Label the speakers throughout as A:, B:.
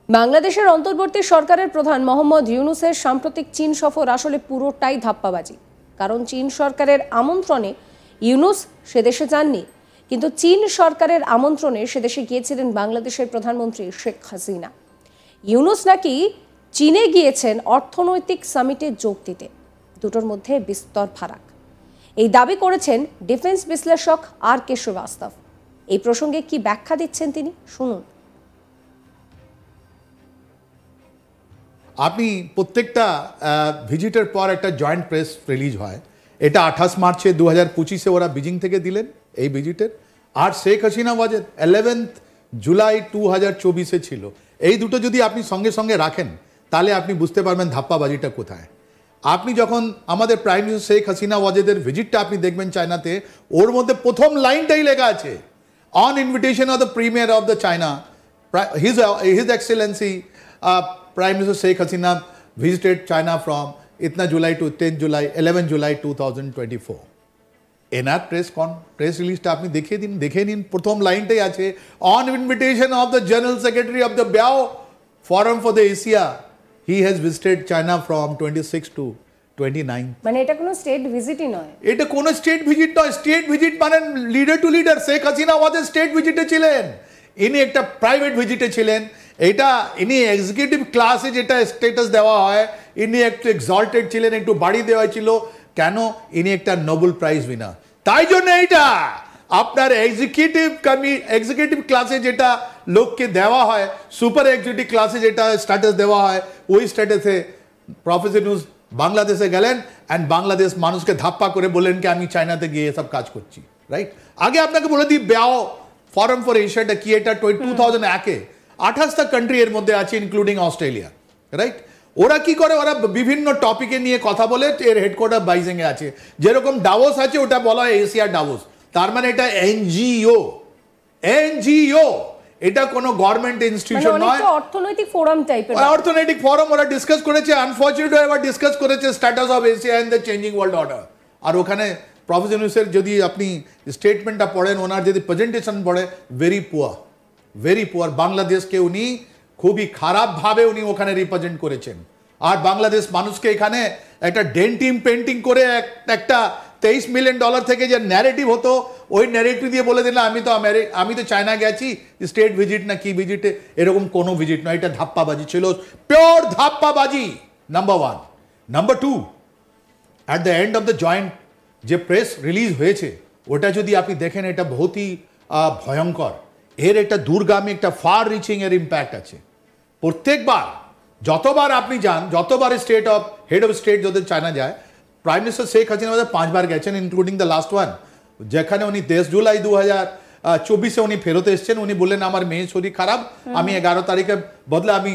A: বাংলাদেশের অন্তর্বর্তী সরকারের প্রধান মোহাম্মদ ইউনূসের সাম্প্রতিক চীন সফর আসলে পুরোটাই ধাপ্পাবাজি। কারণ চীন সরকারের আমন্ত্রণে ইউনূস সেদেশে যাননি, কিন্তু চীন সরকারের আমন্ত্রণে সেদেশে গিয়েছিলেন বাংলাদেশের প্রধানমন্ত্রী শেখ হাসিনা। ইউনূস নাকি চীনে গিয়েছেন অর্থনৈতিক সামিটে যোগ দিতে। দুটোর মধ্যে বিস্তর ফারাক, এই দাবি করেছেন ডিফেন্স বিশ্লেষক আর কে শ্রীবাস্তব। এই প্রসঙ্গে কি ব্যাখ্যা দিচ্ছেন তিনি, শুনুন।
B: আপনি প্রত্যেকটা ভিজিটের পর একটা জয়েন্ট প্রেস রিলিজ হয়। এটা 28 মার্চে 2025-এ ওরা বিজিং থেকে দিলেন এই ভিজিটের। আর শেখ হাসিনা ওয়াজেদ 11 জুলাই 2024-এ ছিল। এই দুটো যদি আপনি সঙ্গে সঙ্গে রাখেন তাহলে আপনি বুঝতে পারবেন ধাপ্পাবাজিটা কোথায়। আপনি যখন আমাদের প্রাইম মিনিস্টার শেখ হাসিনা ওয়াজেদের ভিজিটটা আপনি দেখবেন চায়নাতে, ওর মধ্যে প্রথম লাইনটাই লেখা আছে, on invitation of the premier of the China his Excellency Prime Minister Sheikh Hasina visited China from 11 July to 11 July 2024. এনার প্রেস রিলিজটা আপনি দেখে নিন প্রথম লাইনটাই আছে, on invitation of the general secretary of the Boao forum for the Asia he has visited China from 26 to 29।
A: মানে এটা কোনো স্টেট ভিজিটই নয়,
B: এটা কোনো স্টেট ভিজিট নয়। স্টেট ভিজিট মানে leader to leader. Sheikh Hasina Wazed state ভিজিটে ছিলেন, ইনি একটা প্রাইভেট ভিজিটে ছিলেন। এটা ইনি এক্সিকিউটিভ ক্লাসে যেটা স্ট্যাটাস দেওয়া হয়, ইনি একটু এক্সল্টেড ছিলেন, একটু বাড়ি দেওয়া ছিল। কেন? ইনি একটা নোবেল প্রাইজ উইনার। তাই জন্য এইটা আপনার এক্সিকিউটিভ ক্লাসে যেটা লোককে দেওয়া হয়, সুপার এক্সিকিউটিভ ক্লাসে যেটা স্ট্যাটাস দেওয়া হয়, ওই স্ট্যাটাসে প্রফেসর ইউনূস বাংলাদেশে গেলেন অ্যান্ড বাংলাদেশ মানুষকে ধাপ্পা করে বললেন কি আমি চায়নাতে গিয়ে সব কাজ করছি, রাইট। আগে আপনাকে বলে দিই বিয়াও ফোরাম ফর এশিয়াটা কি, এটা 2001-এ 28টা কান্ট্রি এর মধ্যে আছে ইনক্লুডিং অস্ট্রেলিয়া, রাইট। ওরা কি করে, ওরা বিভিন্ন টপিকে নিয়ে কথা বলে। এর হেডকোয়ার্টার বাইজিং এ আছে। যেরকম ডাভোস আছে ওটা বলা হয় এশিয়া ডাভোস, তার মানে এটা এনজিও। এটা কোনো গভর্নমেন্ট ইনস্টিটিউশন নয়,
A: অর্থনৈতিক ফোরাম টাইপের।
B: অর্থনৈতিক ফোরাম ওরা ডিসকাস করেছে। আনফরচুনেটলি ওরা ডিসকাস করেছে status of Asia and the changing world order. আর ওখানে প্রফেসর ইউনূসের যদি আপনি স্টেটমেন্টটা পড়েন, ওনার যদি প্রেজেন্টেশন পড়ে, ভেরি পুয়ার। বাংলাদেশকে উনি খুবই খারাপভাবে উনি ওখানে রিপ্রেজেন্ট করেছেন। আর বাংলাদেশ মানুষকে এখানে একটা ডেন্টিং পেন্টিং করে একটা $23 মিলিয়ন থেকে যে ন্যারেটিভ হতো, ওই ন্যারেটিভ দিয়ে বলে দিলাম আমি তো চায়না গেছি, স্টেট ভিজিট না কি ভিজিটে, এরকম কোনো ভিজিট নয়। এটা ধাপ্পাবাজি ছিল, পিওর ধাপ্পাবাজি, number 1। Number 2, at the end of the joint যে প্রেস রিলিজ হয়েছে, ওটা যদি আপনি দেখেন এটা বহুতই ভয়ঙ্কর। এর একটা দূরগামী, একটা ফার রিচিং এর ইম্প্যাক্ট আছে। প্রত্যেকবার যতবার আপনি যান, যতবার হেড অফ স্টেট যদি চায়না যায়, প্রাইম মিনিস্টার শেখ হাসিনা 5 বার গেছেন, ইনক্লুডিং দ্য লাস্ট ওয়ান, যেখানে উনি 10 জুলাই 2024-এ উনি ফেরত এসেছেন। উনি বললেন আমার মেয়ের শরীর খারাপ, আমি 11 তারিখে বদলে আমি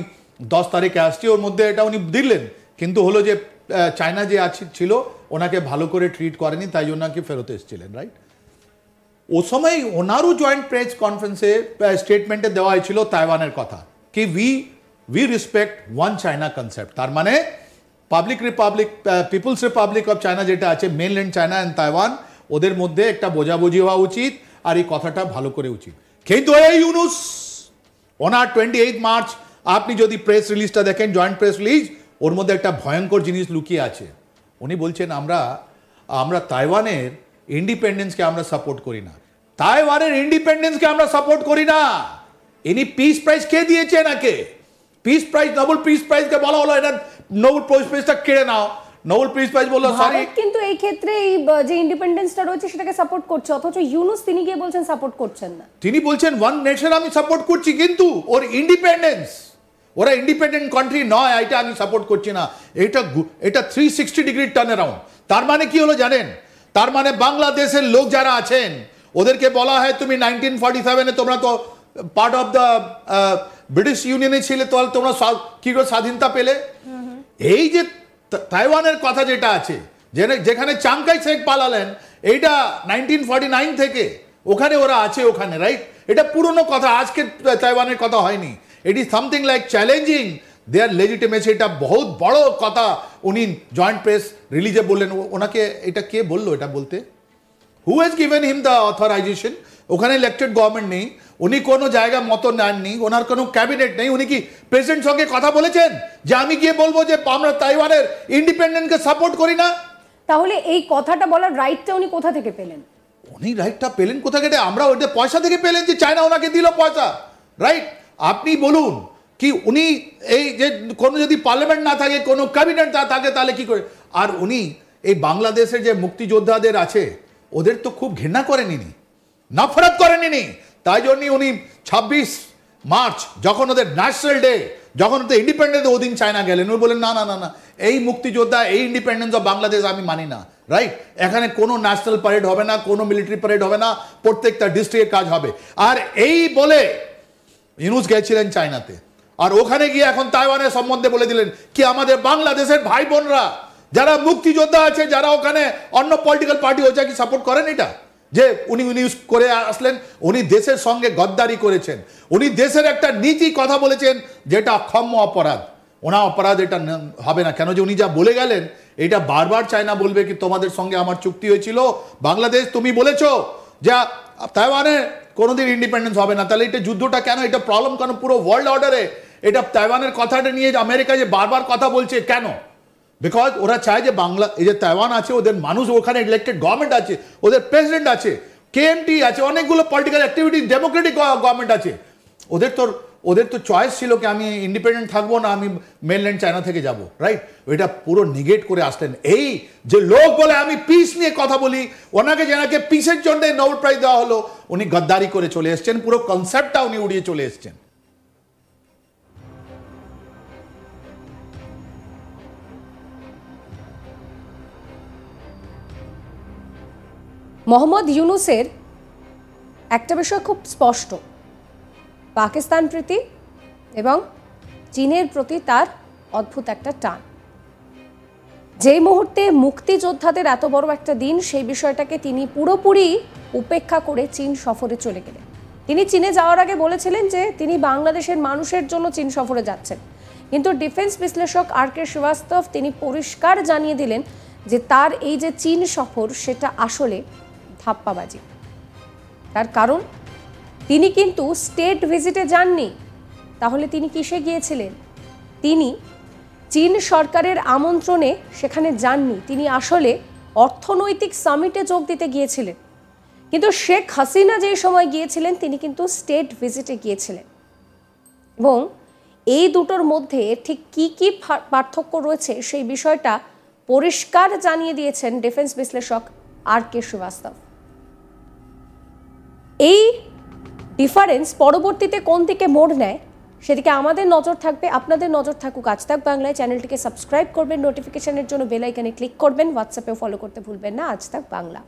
B: 10 তারিখে আসছি। ওর মধ্যে এটা উনি দিলেন, কিন্তু হলো যে চায়না যে ছিল ওনাকে ভালো করে ট্রিট করেনি, তাই জন্য কি ফেরত এসেছিলেন, রাইট। ও সময় ওনারও জয়েন্ট প্রেস কনফারেন্সে স্টেটমেন্টে দেওয়া হয়েছিল তাইওয়ানের কথা, কি we respect one China concept. তার মানে পিপলস রিপাবলিক অফ চায়না যেটা আছে, মেনল্যান্ড চায়না অ্যান্ড তাইওয়ান, ওদের মধ্যে একটা বোঝাবুঝি হওয়া উচিত, আর এই কথাটা ভালো করে উচিত। কিন্তু এই ইউনূস ওনার 28 মার্চ আপনি যদি প্রেস রিলিজটা দেখেন, জয়েন্ট প্রেস রিলিজ, ওর মধ্যে একটা ভয়ঙ্কর জিনিস লুকিয়ে আছে। উনি বলছেন আমরা তাইওয়ানের ইন্ডিপেন্ডেন্সকে আমরা সাপোর্ট করি না, তাইওয়ানের ইন্ডিপেন্ডেন্সকে আমরা সাপোর্ট করি না। ইনি পিস প্রাইজ কে দিয়েছে এনাকে? পিস প্রাইজ, নোবেল পিস প্রাইজকে বলা হলো এটা নোবেল প্রাইজটা কেড়ে নাও। নোবেল পিস প্রাইজ বললো সরি।
A: কিন্তু এই ক্ষেত্রে এই যে ইন্ডিপেন্ডেন্সটা রয়েছে সেটাকে সাপোর্ট করছে, অথচ ইউনূস তিনি গিয়ে বলছেন সাপোর্ট করছেন না। তিনি
B: বলছেন ওয়ান নেশন আমি সাপোর্ট করছি, কিন্তু ওর ইন্ডিপেন্ডেন্স, ওরা ইন্ডিপেন্ডেন্ট কান্ট্রি নয়, এটা আমি সাপোর্ট করছি না। এটা 360 ডিগ্রি টার্ন অ্যারাউন্ড। তার মানে কি হলো জানেন? তার মানে বাংলাদেশের লোক যারা আছেন ওদেরকে বলা হয় তুমি 1947-এ তোমরা তো পার্ট অফ দ্য ব্রিটিশ ইউনিয়নে ছিলে, তো তোমরা কি করে স্বাধীনতা পেলে? এই যে তাইওয়ানের কথা যেটা আছে, যেখানে চাংকাই শেক পালালেন, এইটা 1949 থেকে ওখানে ওরা আছে ওখানে, রাইট। এটা পুরনো কথা, আজকে তাইওয়ানের কথা হয়নি। It is something like challenging their legitimacy. এটা বহুত বড় কথা উনি জয়েন্ট প্রেস রিলিজে বললেন। ওনাকে এটা কে বললো এটা বলতে? Who has given him the authorisation? ওখানে ইলেক্টেড গভর্নমেন্ট নেই, উনি কোনো জায়গা মতো নেননি, ওনার কোনো ক্যাবিনেট নেই। উনি কি প্রেসিডেন্ট সঙ্গে কথা বলেছেন যে আমি গিয়ে বলবো যে আমরা তাইওয়ানের ইন্ডিপেন্ডেন্টকে সাপোর্ট করি না?
A: তাহলে এই কথাটা বলার রাইটটা উনি কোথা থেকে পেলেন?
B: উনি রাইটটা পেলেন কোথা থেকে? আমরা ওদের পয়সা থেকে পেলেন যে চায়না ওনাকে দিল পয়সা, রাইট? আপনি বলুন কি উনি এই যে কোনো যদি পার্লামেন্ট না থাকে, কোনো ক্যাবিনেট না থাকে, তাহলে কি করে? আর উনি এই বাংলাদেশের যে মুক্তিযোদ্ধাদের আছে ওদের তো খুব ঘৃণা করেন ইনি, নফরত করেন ইনি। তাই জন্যই উনি 26 মার্চ যখন ওদের ন্যাশনাল ডে, যখন ওদের ইন্ডিপেন্ডেন্স, ওদিন চায়না গেলেন। উনি বলেন না না না না, এই মুক্তিযোদ্ধা, এই ইন্ডিপেন্ডেন্স অফ বাংলাদেশ আমি মানি না, রাইট? এখানে কোনো ন্যাশনাল প্যারেড হবে না, কোনো মিলিটারি প্যারেড হবে না, প্রত্যেকটা ডিস্ট্রিক্টের কাজ হবে। আর এই বলে ইউনূস গেছিলেন চায়নাতে, আর ওখানে গিয়ে এখন তাইওয়ানের সম্বন্ধে বলে দিলেন কি আমাদের বাংলাদেশের ভাই বোনরা যারা মুক্তিযোদ্ধা আছে, যারা ওখানে অন্য পলিটিক্যাল পার্টি হয়েছে, কি সাপোর্ট করেন এটা? যে উনি ইউজ করে আসলেন, উনি দেশের সঙ্গে গদ্দারি করেছেন, উনি দেশের একটা নীতি কথা বলেছেন যেটা অক্ষম্য অপরাধ। ওনার অপরাধ এটা হবে না, কেন যে উনি যা বলে গেলেন এটা বারবার চায়না বলবে কি তোমাদের সঙ্গে আমার চুক্তি হয়েছিল, বাংলাদেশ তুমি বলেছো যে তাইওয়ানে কোনোদিন ইন্ডিপেন্ডেন্স হবে না, তাহলে এটা যুদ্ধটা কেন? এটা প্রবলেম কেন পুরো ওয়ার্ল্ড অর্ডারে? এটা তাইওয়ানের কথাটা নিয়ে আমেরিকা যে বারবার কথা বলছে কেন? বিকজ ওরা চায় যে বাংলা, এই যে তাইওয়ান আছে, ওদের মানুষ, ওখানে ইলেক্টেড গভর্নমেন্ট আছে, ওদের প্রেসিডেন্ট আছে, কেএমটি আছে, অনেকগুলো পলিটিক্যাল অ্যাক্টিভিটি, ডেমোক্রেটিক গভর্নমেন্ট আছে। ওদের তো চয়েস ছিল কি আমি ইন্ডিপেন্ডেন্ট থাকবো না আমি মেনল্যান্ড চায়না থেকে যাব, রাইট? এটা পুরো নেগেট করে আসলেন। এই যে লোক বলে আমি পিস নিয়ে কথা বলি, ওনাকে যেনাকে পিসের জন্য নোবেল প্রাইজ দেওয়া হলো, উনি গদ্দারি করে চলে এসছেন, পুরো কনসেপ্টটা উনি উড়িয়ে চলে এসছেন।
A: মোহাম্মদ ইউনূসের একটা বিষয় খুব স্পষ্ট, পাকিস্তান প্রীতি এবং চীনের প্রতি তার অদ্ভুত একটা টান। যেই মুহূর্তে মুক্তিযোদ্ধাদের এত বড় একটা দিন, সেই বিষয়টাকে তিনি পুরোপুরি উপেক্ষা করে চীন সফরে চলে গেলেন। তিনি চীনে যাওয়ার আগে বলেছিলেন যে তিনি বাংলাদেশের মানুষের জন্য চীন সফরে যাচ্ছেন, কিন্তু ডিফেন্স বিশ্লেষক RK শ্রীবাস্তব তিনি পরিষ্কার জানিয়ে দিলেন যে তার এই যে চীন সফর সেটা আসলে ধাপ্পাবাজি। তার কারণ তিনি কিন্তু স্টেট ভিজিটে যাননি, তাহলে তিনি কিসে গিয়েছিলেন? তিনি চীন সরকারের আমন্ত্রণে সেখানে যাননি, তিনি আসলে অর্থনৈতিক সামিটে যোগ দিতে গিয়েছিলেন। কিন্তু শেখ হাসিনা যেই সময় গিয়েছিলেন তিনি কিন্তু স্টেট ভিজিটে গিয়েছিলেন। এবং এই দুটোর মধ্যে ঠিক কি কি পার্থক্য রয়েছে সেই বিষয়টা পরিষ্কার জানিয়ে দিয়েছেন ডিফেন্স বিশ্লেষক RK শ্রীবাস্তব। এই ডিফারেন্স পরবর্তীতে কোন দিকে মোড় নেয় সেদিকে আমাদের নজর থাকবে, আপনাদের নজর থাকুক আজ তাক বাংলায়। চ্যানেলটিকে সাবস্ক্রাইব করবেন, নোটিফিকেশনের জন্য বেল আইকনে ক্লিক করবেন, হোয়াটসঅ্যাপেও ফলো করতে ভুলবেন না আজ তাক বাংলা।